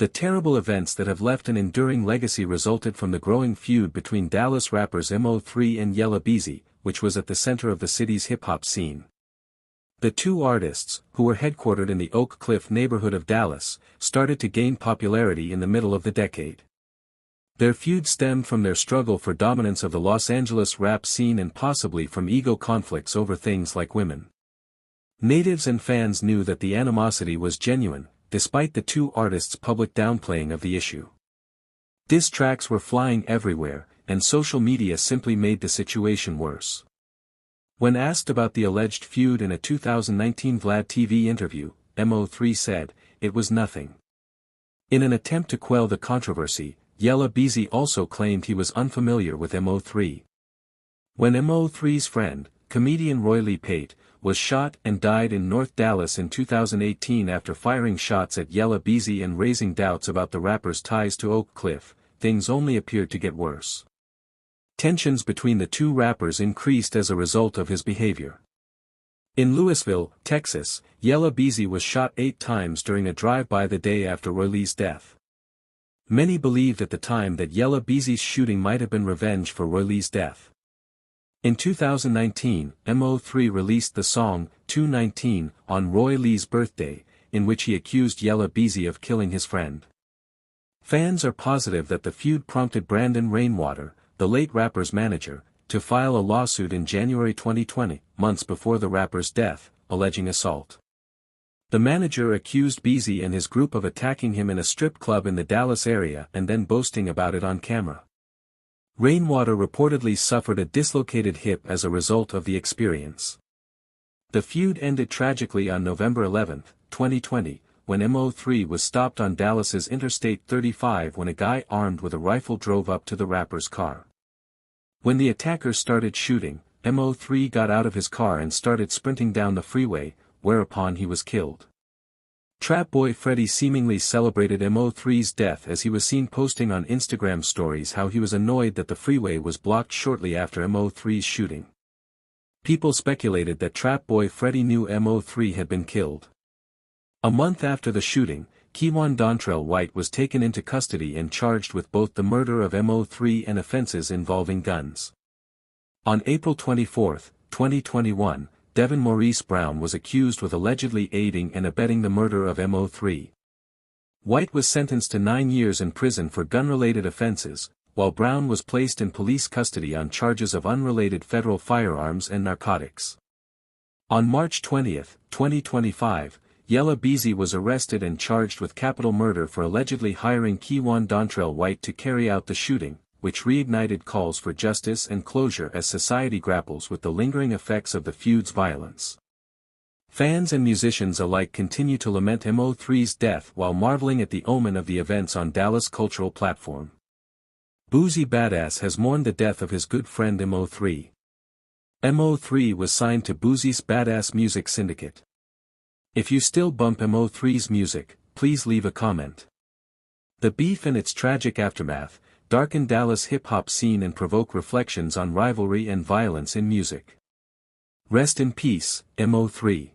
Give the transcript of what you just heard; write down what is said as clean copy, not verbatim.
The terrible events that have left an enduring legacy resulted from the growing feud between Dallas rappers Mo3 and Yella Beezy, which was at the center of the city's hip-hop scene. The two artists, who were headquartered in the Oak Cliff neighborhood of Dallas, started to gain popularity in the middle of the decade. Their feud stemmed from their struggle for dominance of the Los Angeles rap scene and possibly from ego conflicts over things like women. Natives and fans knew that the animosity was genuine, despite the two artists' public downplaying of the issue. Diss tracks were flying everywhere, and social media simply made the situation worse. When asked about the alleged feud in a 2019 Vlad TV interview, Mo3 said, "It was nothing." In an attempt to quell the controversy, Yella Beezy also claimed he was unfamiliar with Mo3. When Mo3's friend, comedian Roy Lee Pate, was shot and died in North Dallas in 2018 after firing shots at Yella Beezy and raising doubts about the rapper's ties to Oak Cliff, things only appeared to get worse. Tensions between the two rappers increased as a result of his behavior. In Louisville, Texas, Yella Beezy was shot 8 times during a drive-by the day after Roy Lee's death. Many believed at the time that Yella Beezy's shooting might have been revenge for Roy Lee's death. In 2019, Mo3 released the song, 219, on Roy Lee's birthday, in which he accused Yella Beezy of killing his friend. Fans are positive that the feud prompted Brandon Rainwater, the late rapper's manager, to file a lawsuit in January 2020, months before the rapper's death, alleging assault. The manager accused Beezy and his group of attacking him in a strip club in the Dallas area and then boasting about it on camera. Rainwater reportedly suffered a dislocated hip as a result of the experience. The feud ended tragically on November 11, 2020, when Mo3 was stopped on Dallas's Interstate 35 when a guy armed with a rifle drove up to the rapper's car. When the attackers started shooting, Mo3 got out of his car and started sprinting down the freeway, whereupon he was killed. Trap Boy Freddy seemingly celebrated Mo3's death as he was seen posting on Instagram stories how he was annoyed that the freeway was blocked shortly after Mo3's shooting. People speculated that Trap Boy Freddy knew Mo3 had been killed. A month after the shooting, Kewan Dontrell White was taken into custody and charged with both the murder of Mo3 and offenses involving guns. On April 24, 2021, Devin Maurice Brown was accused with allegedly aiding and abetting the murder of Mo3. White was sentenced to 9 years in prison for gun-related offenses, while Brown was placed in police custody on charges of unrelated federal firearms and narcotics. On March 20, 2025, Yella Beezy was arrested and charged with capital murder for allegedly hiring Kewan Dontrell White to carry out the shooting, which reignited calls for justice and closure as society grapples with the lingering effects of the feud's violence. Fans and musicians alike continue to lament Mo3's death while marveling at the omen of the events on Dallas' cultural platform. Boozy Badass has mourned the death of his good friend Mo3. Mo3 was signed to Boozy's Badass Music Syndicate. If you still bump Mo3's music, please leave a comment. The beef and its tragic aftermath darken Dallas' hip-hop scene and provoke reflections on rivalry and violence in music. Rest in peace, Mo3.